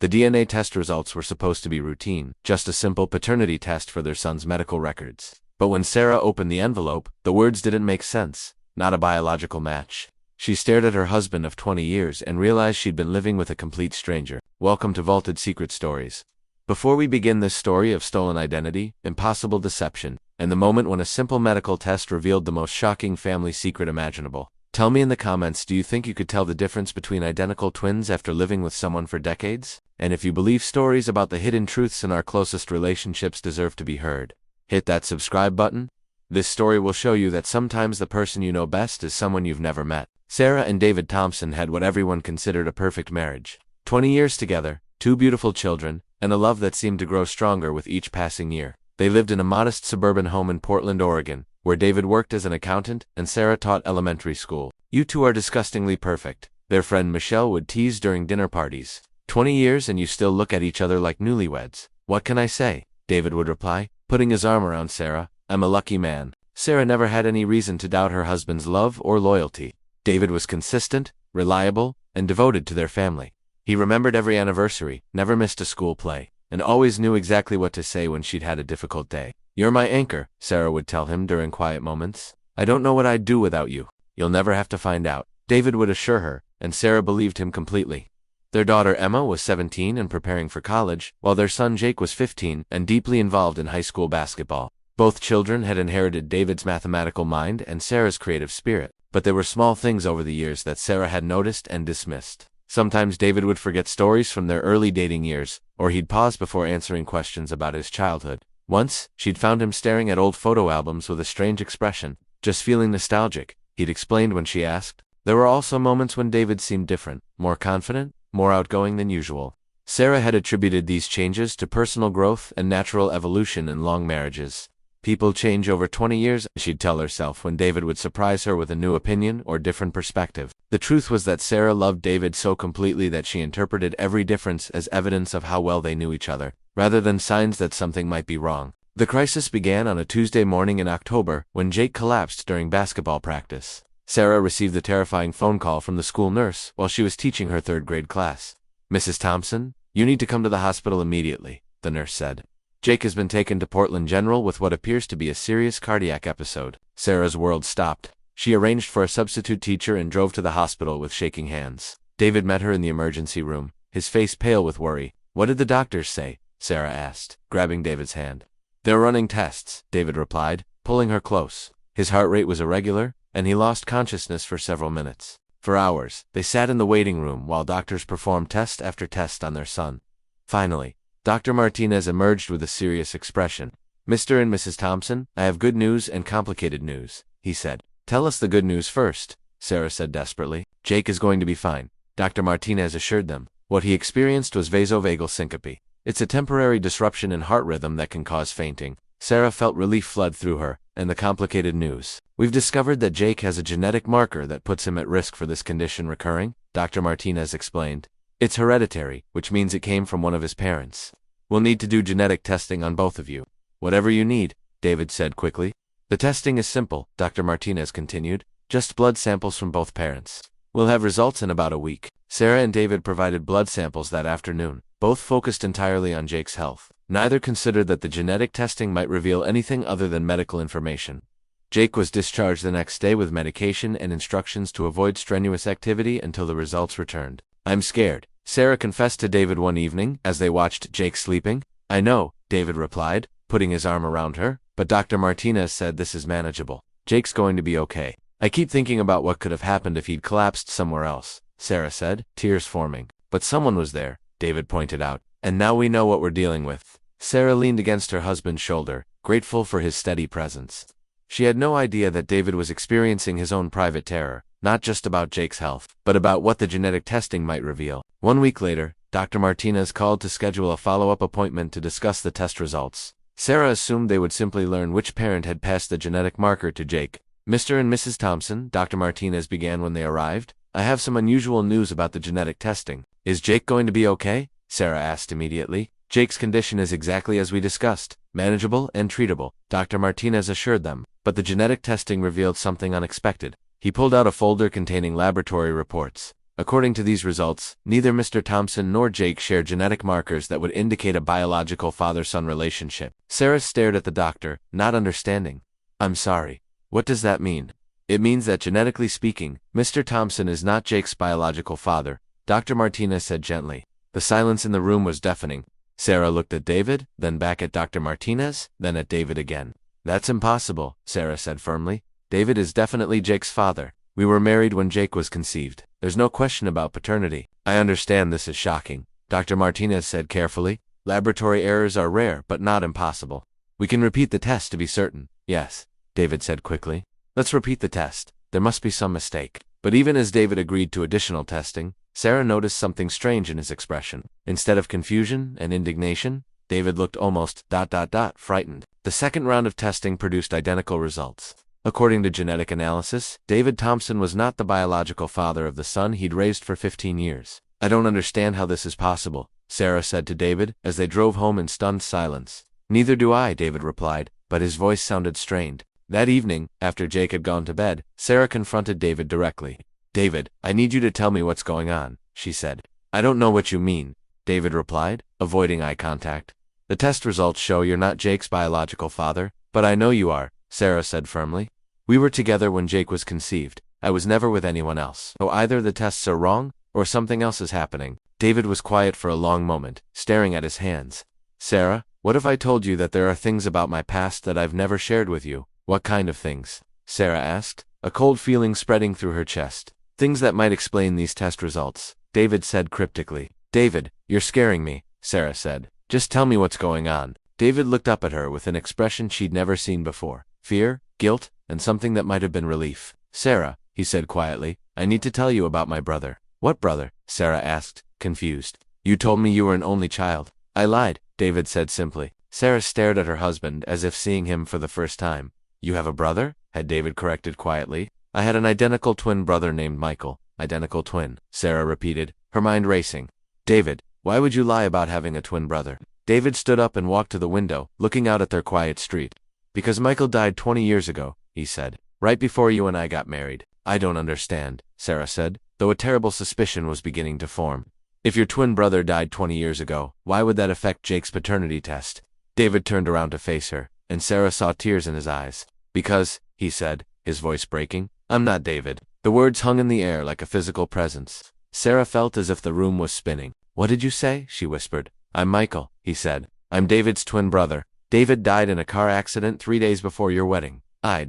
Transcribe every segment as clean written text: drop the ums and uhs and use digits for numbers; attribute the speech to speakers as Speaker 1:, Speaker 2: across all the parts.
Speaker 1: The DNA test results were supposed to be routine, just a simple paternity test for their son's medical records. But when Sarah opened the envelope, the words didn't make sense. Not a biological match. She stared at her husband of 20 years and realized she'd been living with a complete stranger. Welcome to Vaulted Secret Stories. Before we begin this story of stolen identity, impossible deception, and the moment when a simple medical test revealed the most shocking family secret imaginable, tell me in the comments, do you think you could tell the difference between identical twins after living with someone for decades? And if you believe stories about the hidden truths in our closest relationships deserve to be heard, hit that subscribe button. This story will show you that sometimes the person you know best is someone you've never met. Sarah and David Thompson had what everyone considered a perfect marriage. 20 years together, 2 beautiful children, and a love that seemed to grow stronger with each passing year. They lived in a modest suburban home in Portland, Oregon, where David worked as an accountant and Sarah taught elementary school. "You two are disgustingly perfect," their friend Michelle would tease during dinner parties. 20 years and you still look at each other like newlyweds. "What can I say?" David would reply, putting his arm around Sarah. "I'm a lucky man." Sarah never had any reason to doubt her husband's love or loyalty. David was consistent, reliable, and devoted to their family. He remembered every anniversary, never missed a school play, and always knew exactly what to say when she'd had a difficult day. "You're my anchor," Sarah would tell him during quiet moments. "I don't know what I'd do without you." "You'll never have to find out," David would assure her, and Sarah believed him completely. Their daughter Emma was 17 and preparing for college, while their son Jake was 15 and deeply involved in high school basketball. Both children had inherited David's mathematical mind and Sarah's creative spirit, but there were small things over the years that Sarah had noticed and dismissed. Sometimes David would forget stories from their early dating years, or he'd pause before answering questions about his childhood. Once, she'd found him staring at old photo albums with a strange expression, just feeling nostalgic, he'd explained when she asked. There were also moments when David seemed different, more confident, more outgoing than usual. Sarah had attributed these changes to personal growth and natural evolution in long marriages. People change over 20 years, she'd tell herself when David would surprise her with a new opinion or different perspective. The truth was that Sarah loved David so completely that she interpreted every difference as evidence of how well they knew each other, rather than signs that something might be wrong. The crisis began on a Tuesday morning in October when Jake collapsed during basketball practice. Sarah received the terrifying phone call from the school nurse while she was teaching her 3rd grade class. "Mrs. Thompson, you need to come to the hospital immediately," the nurse said. "Jake has been taken to Portland General with what appears to be a serious cardiac episode." Sarah's world stopped. She arranged for a substitute teacher and drove to the hospital with shaking hands. David met her in the emergency room, his face pale with worry. "What did the doctors say?" Sarah asked, grabbing David's hand. "They're running tests," David replied, pulling her close. His heart rate was irregular, and he lost consciousness for several minutes. For hours, they sat in the waiting room while doctors performed test after test on their son. Finally, Dr. Martinez emerged with a serious expression. "Mr. and Mrs. Thompson, I have good news and complicated news," he said. "Tell us the good news first," Sarah said desperately. "Jake is going to be fine," Dr. Martinez assured them. What he experienced was vasovagal syncope. It's a temporary disruption in heart rhythm that can cause fainting. Sarah felt relief flood through her, and the complicated news. "We've discovered that Jake has a genetic marker that puts him at risk for this condition recurring," Dr. Martinez explained. "It's hereditary, which means it came from one of his parents. We'll need to do genetic testing on both of you." "Whatever you need," David said quickly. "The testing is simple," Dr. Martinez continued. "Just blood samples from both parents. We'll have results in about a week." Sarah and David provided blood samples that afternoon. Both focused entirely on Jake's health. Neither considered that the genetic testing might reveal anything other than medical information. Jake was discharged the next day with medication and instructions to avoid strenuous activity until the results returned. "I'm scared," Sarah confessed to David one evening as they watched Jake sleeping. "I know," David replied, putting his arm around her, "but Dr. Martinez said this is manageable. Jake's going to be okay." "I keep thinking about what could have happened if he'd collapsed somewhere else," Sarah said, tears forming. "But someone was there," David pointed out, "and now we know what we're dealing with." Sarah leaned against her husband's shoulder, grateful for his steady presence. She had no idea that David was experiencing his own private terror, not just about Jake's health, but about what the genetic testing might reveal. 1 week later, Dr. Martinez called to schedule a follow-up appointment to discuss the test results. Sarah assumed they would simply learn which parent had passed the genetic marker to Jake. "Mr. and Mrs. Thompson," Dr. Martinez began when they arrived, "I have some unusual news about the genetic testing." "Is Jake going to be okay?" Sarah asked immediately. "Jake's condition is exactly as we discussed, manageable and treatable," Dr. Martinez assured them. But the genetic testing revealed something unexpected. He pulled out a folder containing laboratory reports. According to these results, neither Mr. Thompson nor Jake share genetic markers that would indicate a biological father-son relationship. Sarah stared at the doctor, not understanding. I'm sorry. What does that mean? It means that genetically speaking, Mr. Thompson is not Jake's biological father, Dr. Martinez said gently. The silence in the room was deafening. Sarah looked at David, then back at Dr. Martinez, then at David again. That's impossible, Sarah said firmly. David is definitely Jake's father. We were married when Jake was conceived. There's no question about paternity. I understand this is shocking, Dr. Martinez said carefully. Laboratory errors are rare, but not impossible. We can repeat the test to be certain. Yes, David said quickly. Let's repeat the test. There must be some mistake. But even as David agreed to additional testing, Sarah noticed something strange in his expression. Instead of confusion and indignation, David looked almost frightened. The second round of testing produced identical results. According to genetic analysis, David Thompson was not the biological father of the son he'd raised for 15 years. I don't understand how this is possible, Sarah said to David as they drove home in stunned silence. Neither do I, David replied, but his voice sounded strained. That evening, after Jake had gone to bed, Sarah confronted David directly. David, I need you to tell me what's going on, she said. I don't know what you mean, David replied, avoiding eye contact. The test results show you're not Jake's biological father, but I know you are, Sarah said firmly. We were together when Jake was conceived. I was never with anyone else. So either the tests are wrong, or something else is happening. David was quiet for a long moment, staring at his hands. Sarah, what if I told you that there are things about my past that I've never shared with you? What kind of things? Sarah asked, a cold feeling spreading through her chest. Things that might explain these test results, David said cryptically. David, you're scaring me, Sarah said. Just tell me what's going on. David looked up at her with an expression she'd never seen before. Fear, guilt, and something that might have been relief. Sarah, he said quietly, I need to tell you about my brother. What brother? Sarah asked, confused. You told me you were an only child. I lied, David said simply. Sarah stared at her husband as if seeing him for the first time. You have a brother? Had David corrected quietly. I had an identical twin brother named Michael. Identical twin, Sarah repeated, her mind racing. David, why would you lie about having a twin brother? David stood up and walked to the window, looking out at their quiet street. Because Michael died 20 years ago, he said. Right before you and I got married. I don't understand, Sarah said, though a terrible suspicion was beginning to form. If your twin brother died 20 years ago, why would that affect Jake's paternity test? David turned around to face her, and Sarah saw tears in his eyes. Because, he said, his voice breaking, I'm not David. The words hung in the air like a physical presence. Sarah felt as if the room was spinning. What did you say? She whispered. I'm Michael, he said. I'm David's twin brother. David died in a car accident 3 days before your wedding. I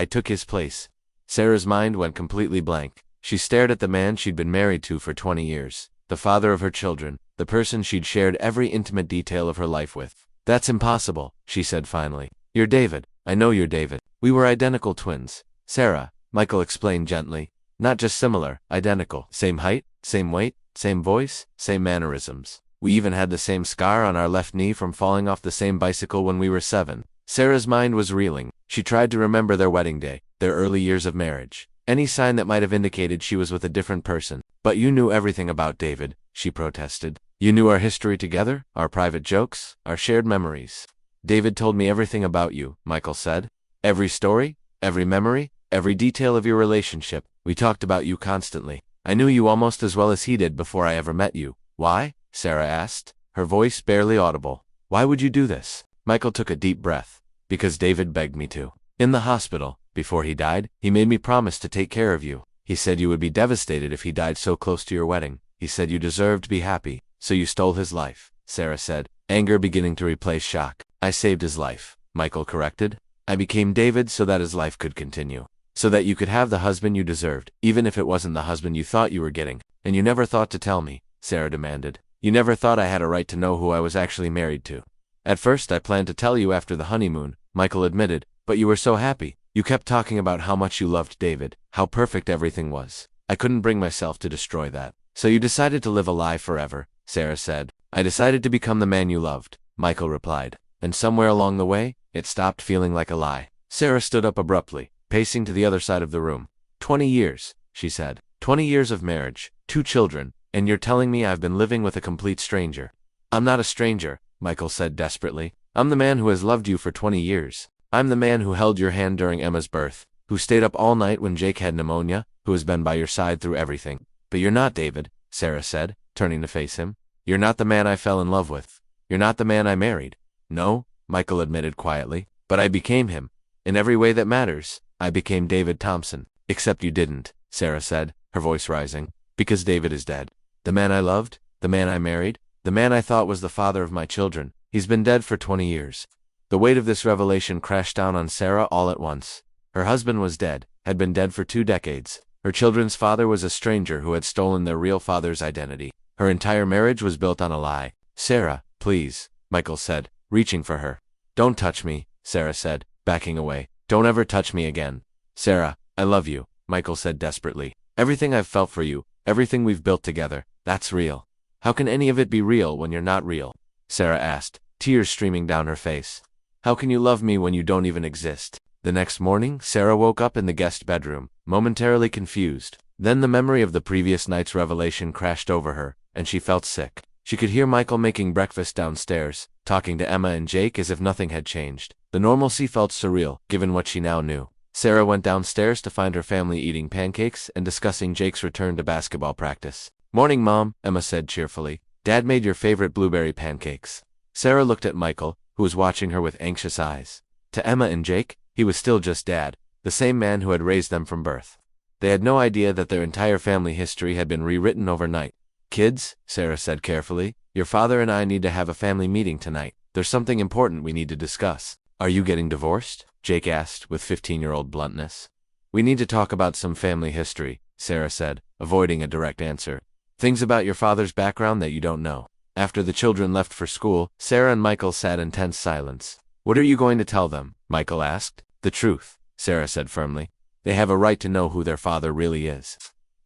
Speaker 1: took his place. Sarah's mind went completely blank. She stared at the man she'd been married to for 20 years, the father of her children, the person she'd shared every intimate detail of her life with. That's impossible, she said finally. You're David. I know you're David. We were identical twins. Sarah, Michael explained gently. Not just similar, identical. Same height, same weight, same voice, same mannerisms. We even had the same scar on our left knee from falling off the same bicycle when we were 7. Sarah's mind was reeling. She tried to remember their wedding day, their early years of marriage, any sign that might have indicated she was with a different person. But you knew everything about David, she protested. You knew our history together, our private jokes, our shared memories. David told me everything about you, Michael said. Every story, every memory, every detail of your relationship. We talked about you constantly. I knew you almost as well as he did before I ever met you. Why? Sarah asked, her voice barely audible. Why would you do this? Michael took a deep breath. Because David begged me to. In the hospital, before he died, he made me promise to take care of you. He said you would be devastated if he died so close to your wedding. He said you deserved to be happy, so you stole his life, Sarah said, anger beginning to replace shock. I saved his life, Michael corrected. I became David so that his life could continue. So that you could have the husband you deserved, even if it wasn't the husband you thought you were getting. And you never thought to tell me, Sarah demanded. You never thought I had a right to know who I was actually married to. At first I planned to tell you after the honeymoon, Michael admitted, but you were so happy. You kept talking about how much you loved David, how perfect everything was. I couldn't bring myself to destroy that. So you decided to live a lie forever, Sarah said. I decided to become the man you loved, Michael replied. And somewhere along the way, it stopped feeling like a lie. Sarah stood up abruptly, pacing to the other side of the room. 20 years, she said. 20 years of marriage, 2 children, and you're telling me I've been living with a complete stranger. I'm not a stranger, Michael said desperately. I'm the man who has loved you for 20 years. I'm the man who held your hand during Emma's birth, who stayed up all night when Jake had pneumonia, who has been by your side through everything. But you're not David, Sarah said, turning to face him. You're not the man I fell in love with. You're not the man I married. No, Michael admitted quietly, but I became him. In every way that matters, I became David Thompson. Except you didn't, Sarah said, her voice rising, because David is dead. The man I loved, the man I married, the man I thought was the father of my children, he's been dead for 20 years. The weight of this revelation crashed down on Sarah all at once. Her husband was dead, had been dead for 2 decades. Her children's father was a stranger who had stolen their real father's identity. Her entire marriage was built on a lie. Sarah, please, Michael said, reaching for her. Don't touch me, Sarah said, backing away. Don't ever touch me again. Sarah, I love you, Michael said desperately. Everything I've felt for you, everything we've built together, that's real. How can any of it be real when you're not real? Sarah asked, tears streaming down her face. How can you love me when you don't even exist? The next morning, Sarah woke up in the guest bedroom, momentarily confused. Then the memory of the previous night's revelation crashed over her, and she felt sick. She could hear Michael making breakfast downstairs, talking to Emma and Jake as if nothing had changed. The normalcy felt surreal, given what she now knew. Sarah went downstairs to find her family eating pancakes and discussing Jake's return to basketball practice. Morning, Mom, Emma said cheerfully. Dad made your favorite blueberry pancakes. Sarah looked at Michael, who was watching her with anxious eyes. To Emma and Jake, he was still just Dad, the same man who had raised them from birth. They had no idea that their entire family history had been rewritten overnight. Kids, Sarah said carefully, your father and I need to have a family meeting tonight. There's something important we need to discuss. Are you getting divorced? Jake asked with 15-year-old bluntness. We need to talk about some family history, Sarah said, avoiding a direct answer. Things about your father's background that you don't know. After the children left for school, Sarah and Michael sat in tense silence. What are you going to tell them? Michael asked. The truth, Sarah said firmly. They have a right to know who their father really is.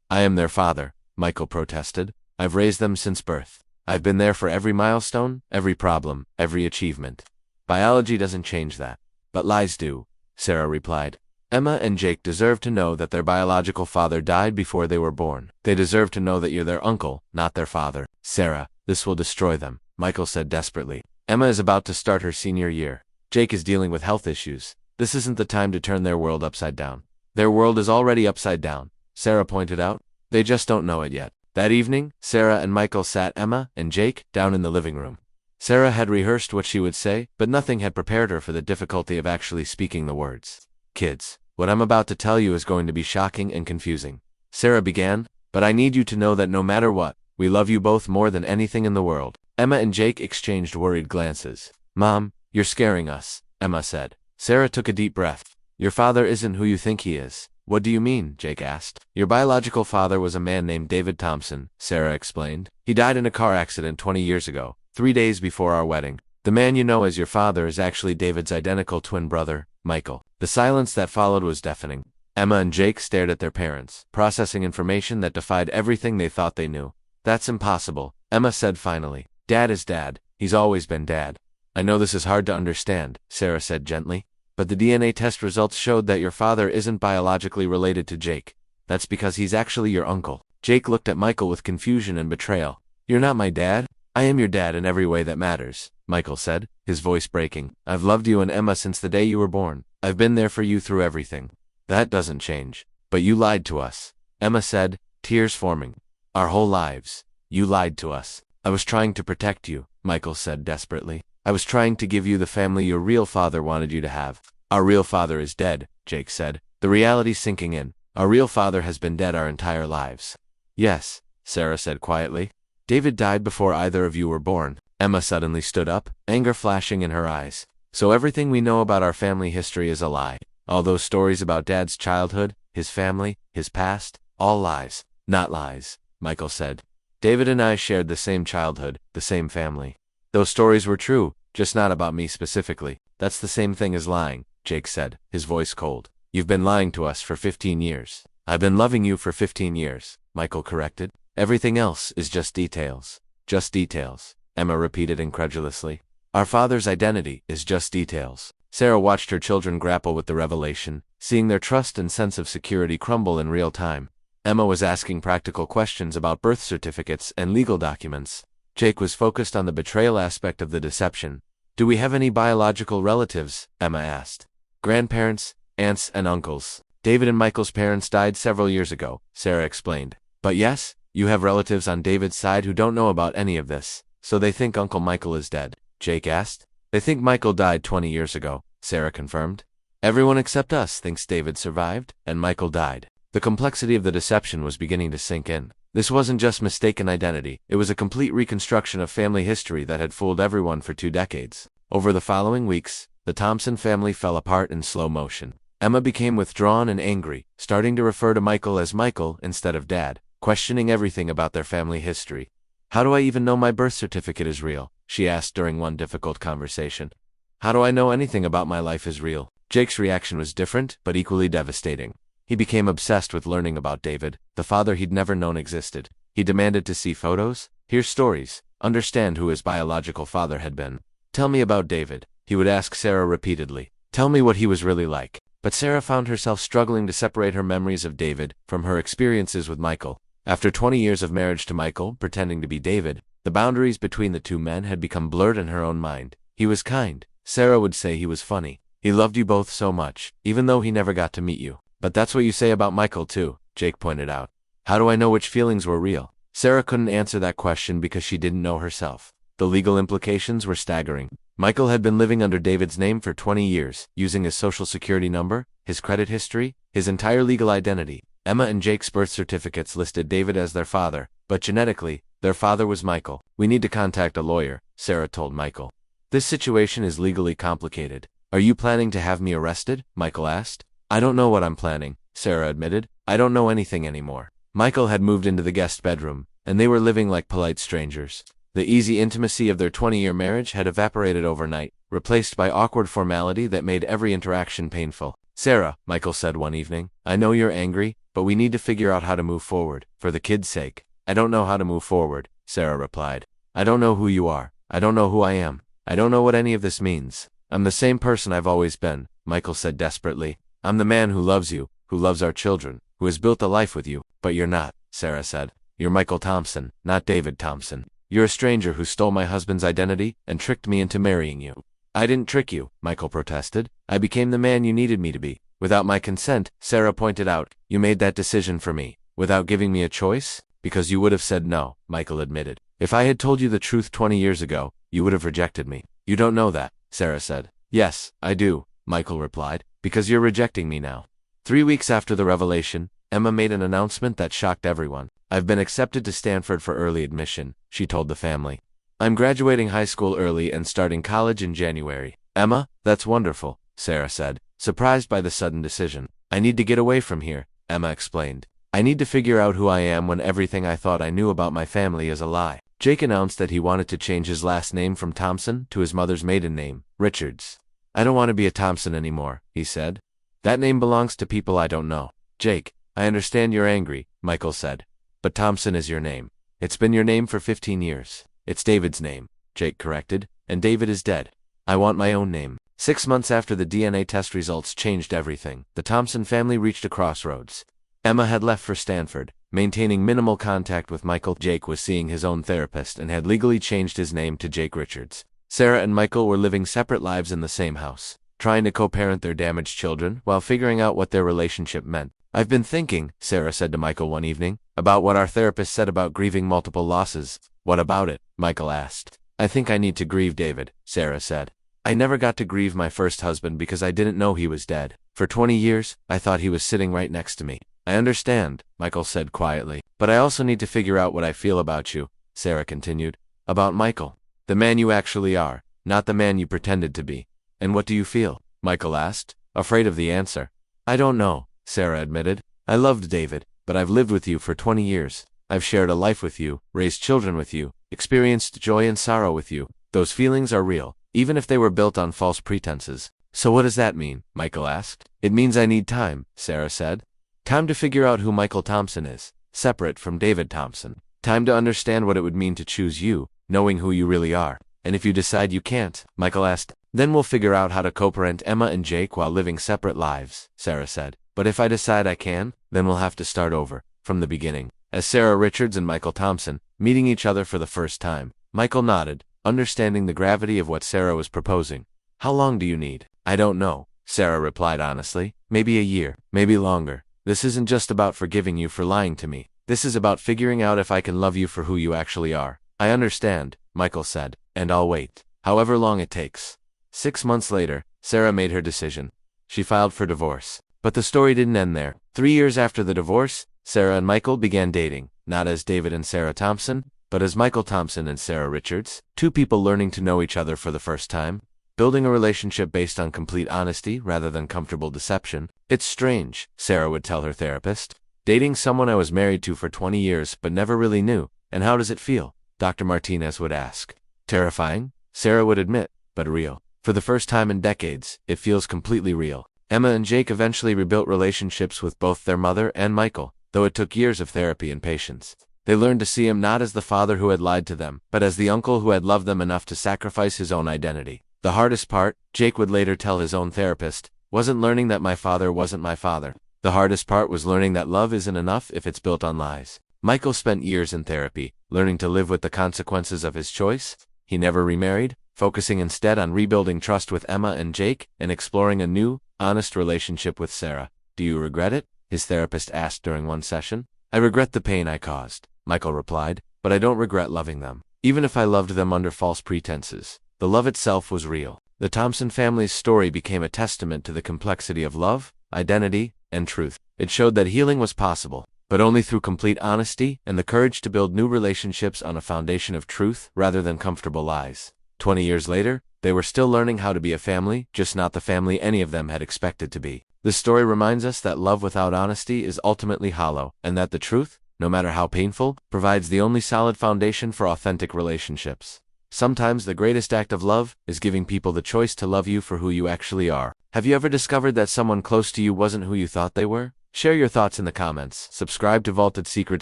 Speaker 1: I am their father, Michael protested. I've raised them since birth. I've been there for every milestone, every problem, every achievement. Biology doesn't change that. But lies do, Sarah replied. Emma and Jake deserve to know that their biological father died before they were born. They deserve to know that you're their uncle, not their father. Sarah, this will destroy them, Michael said desperately. Emma is about to start her senior year. Jake is dealing with health issues. This isn't the time to turn their world upside down. Their world is already upside down, Sarah pointed out. They just don't know it yet. That evening, Sarah and Michael sat Emma and Jake down in the living room. Sarah had rehearsed what she would say, but nothing had prepared her for the difficulty of actually speaking the words. Kids, what I'm about to tell you is going to be shocking and confusing. Sarah began, but I need you to know that no matter what, we love you both more than anything in the world. Emma and Jake exchanged worried glances. Mom, you're scaring us, Emma said. Sarah took a deep breath. Your father isn't who you think he is. What do you mean? Jake asked. Your biological father was a man named David Thompson, Sarah explained. He died in a car accident 20 years ago, 3 days before our wedding. The man you know as your father is actually David's identical twin brother, Michael. The silence that followed was deafening. Emma and Jake stared at their parents, processing information that defied everything they thought they knew. That's impossible, Emma said finally. Dad is Dad. He's always been Dad. I know this is hard to understand, Sarah said gently. But the DNA test results showed that your father isn't biologically related to Jake. That's because he's actually your uncle. Jake looked at Michael with confusion and betrayal. You're not my dad? I am your dad in every way that matters, Michael said, his voice breaking. I've loved you and Emma since the day you were born. I've been there for you through everything. That doesn't change. But you lied to us, Emma said, tears forming. Our whole lives. You lied to us. I was trying to protect you, Michael said desperately. I was trying to give you the family your real father wanted you to have. Our real father is dead, Jake said, the reality sinking in. Our real father has been dead our entire lives. Yes, Sarah said quietly. David died before either of you were born. Emma suddenly stood up, anger flashing in her eyes. So everything we know about our family history is a lie. All those stories about Dad's childhood, his family, his past, all lies. Not lies, Michael said. David and I shared the same childhood, the same family. Those stories were true, just not about me specifically. That's the same thing as lying, Jake said, his voice cold. You've been lying to us for 15 years. I've been loving you for 15 years, Michael corrected. Everything else is just details. Just details, Emma repeated incredulously. Our father's identity is just details. Sarah watched her children grapple with the revelation, seeing their trust and sense of security crumble in real time. Emma was asking practical questions about birth certificates and legal documents. Jake was focused on the betrayal aspect of the deception. Do we have any biological relatives? Emma asked. Grandparents, aunts, and uncles. David and Michael's parents died several years ago, Sarah explained. But yes, you have relatives on David's side who don't know about any of this, so they think Uncle Michael is dead, Jake asked. They think Michael died 20 years ago, Sarah confirmed. Everyone except us thinks David survived, and Michael died. The complexity of the deception was beginning to sink in. This wasn't just mistaken identity, it was a complete reconstruction of family history that had fooled everyone for 2 decades. Over the following weeks, the Thompson family fell apart in slow motion. Emma became withdrawn and angry, starting to refer to Michael as Michael instead of Dad, questioning everything about their family history. How do I even know my birth certificate is real? She asked during one difficult conversation. How do I know anything about my life is real? Jake's reaction was different, but equally devastating. He became obsessed with learning about David, the father he'd never known existed. He demanded to see photos, hear stories, understand who his biological father had been. Tell me about David, he would ask Sarah repeatedly. Tell me what he was really like. But Sarah found herself struggling to separate her memories of David from her experiences with Michael. After 20 years of marriage to Michael, pretending to be David, the boundaries between the two men had become blurred in her own mind. He was kind. Sarah would say he was funny. He loved you both so much, even though he never got to meet you. But that's what you say about Michael too, Jake pointed out. How do I know which feelings were real? Sarah couldn't answer that question because she didn't know herself. The legal implications were staggering. Michael had been living under David's name for 20 years, using his social security number, his credit history, his entire legal identity. Emma and Jake's birth certificates listed David as their father, but genetically, their father was Michael. We need to contact a lawyer, Sarah told Michael. This situation is legally complicated. Are you planning to have me arrested? Michael asked. I don't know what I'm planning, Sarah admitted. I don't know anything anymore. Michael had moved into the guest bedroom, and they were living like polite strangers. The easy intimacy of their 20-year marriage had evaporated overnight, replaced by awkward formality that made every interaction painful. Sarah, Michael said one evening, I know you're angry, but we need to figure out how to move forward, for the kids' sake. I don't know how to move forward, Sarah replied. I don't know who you are. I don't know who I am. I don't know what any of this means. I'm the same person I've always been, Michael said desperately. I'm the man who loves you, who loves our children, who has built a life with you, but you're not, Sarah said. You're Michael Thompson, not David Thompson. You're a stranger who stole my husband's identity and tricked me into marrying you. I didn't trick you, Michael protested. I became the man you needed me to be. Without my consent, Sarah pointed out. You made that decision for me. Without giving me a choice? Because you would have said no, Michael admitted. If I had told you the truth 20 years ago, you would have rejected me. You don't know that, Sarah said. Yes, I do, Michael replied, because you're rejecting me now. 3 weeks after the revelation, Emma made an announcement that shocked everyone. I've been accepted to Stanford for early admission, she told the family. I'm graduating high school early and starting college in January. Emma, that's wonderful, Sarah said, surprised by the sudden decision. I need to get away from here, Emma explained. I need to figure out who I am when everything I thought I knew about my family is a lie. Jake announced that he wanted to change his last name from Thompson to his mother's maiden name, Richards. I don't want to be a Thompson anymore, he said. That name belongs to people I don't know. Jake, I understand you're angry, Michael said. But Thompson is your name. It's been your name for 15 years. It's David's name, Jake corrected, and David is dead. I want my own name. 6 months after the DNA test results changed everything, the Thompson family reached a crossroads. Emma had left for Stanford, maintaining minimal contact with Michael. Jake was seeing his own therapist and had legally changed his name to Jake Richards. Sarah and Michael were living separate lives in the same house, trying to co-parent their damaged children while figuring out what their relationship meant. I've been thinking, Sarah said to Michael one evening, about what our therapist said about grieving multiple losses. What about it? Michael asked. I think I need to grieve David, Sarah said. I never got to grieve my first husband because I didn't know he was dead. For 20 years, I thought he was sitting right next to me. I understand, Michael said quietly, but I also need to figure out what I feel about you, Sarah continued. About Michael. The man you actually are, not the man you pretended to be. And what do you feel? Michael asked, afraid of the answer. I don't know, Sarah admitted. I loved David, but I've lived with you for 20 years. I've shared a life with you, raised children with you, experienced joy and sorrow with you. Those feelings are real, even if they were built on false pretenses. So what does that mean? Michael asked. It means I need time, Sarah said. Time to figure out who Michael Thompson is, separate from David Thompson. Time to understand what it would mean to choose you, knowing who you really are. And if you decide you can't, Michael asked, then we'll figure out how to co-parent Emma and Jake while living separate lives, Sarah said. But if I decide I can, then we'll have to start over, from the beginning. As Sarah Richards and Michael Thompson, meeting each other for the first time, Michael nodded, understanding the gravity of what Sarah was proposing. How long do you need? I don't know, Sarah replied honestly. Maybe a year, maybe longer. This isn't just about forgiving you for lying to me. This is about figuring out if I can love you for who you actually are. I understand, Michael said, and I'll wait, however long it takes. 6 months later, Sarah made her decision. She filed for divorce. But the story didn't end there. 3 years after the divorce, Sarah and Michael began dating, not as David and Sarah Thompson, but as Michael Thompson and Sarah Richards, two people learning to know each other for the first time, building a relationship based on complete honesty rather than comfortable deception. It's strange, Sarah would tell her therapist. Dating someone I was married to for 20 years but never really knew, and how does it feel? Dr. Martinez would ask. Terrifying, Sarah would admit, but real. For the first time in decades, it feels completely real. Emma and Jake eventually rebuilt relationships with both their mother and Michael, though it took years of therapy and patience. They learned to see him not as the father who had lied to them, but as the uncle who had loved them enough to sacrifice his own identity. The hardest part, Jake would later tell his own therapist, wasn't learning that my father wasn't my father. The hardest part was learning that love isn't enough if it's built on lies. Michael spent years in therapy, learning to live with the consequences of his choice. He never remarried, focusing instead on rebuilding trust with Emma and Jake and exploring a new, honest relationship with Sarah. Do you regret it? His therapist asked during one session. I regret the pain I caused, Michael replied, but I don't regret loving them. Even if I loved them under false pretenses, the love itself was real. The Thompson family's story became a testament to the complexity of love, identity, and truth. It showed that healing was possible, but only through complete honesty and the courage to build new relationships on a foundation of truth rather than comfortable lies. 20 years later, they were still learning how to be a family, just not the family any of them had expected to be. This story reminds us that love without honesty is ultimately hollow, and that the truth, no matter how painful, provides the only solid foundation for authentic relationships. Sometimes the greatest act of love is giving people the choice to love you for who you actually are. Have you ever discovered that someone close to you wasn't who you thought they were? Share your thoughts in the comments. Subscribe to Vaulted Secret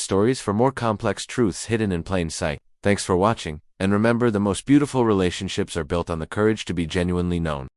Speaker 1: Stories for more complex truths hidden in plain sight. Thanks for watching, and remember, the most beautiful relationships are built on the courage to be genuinely known.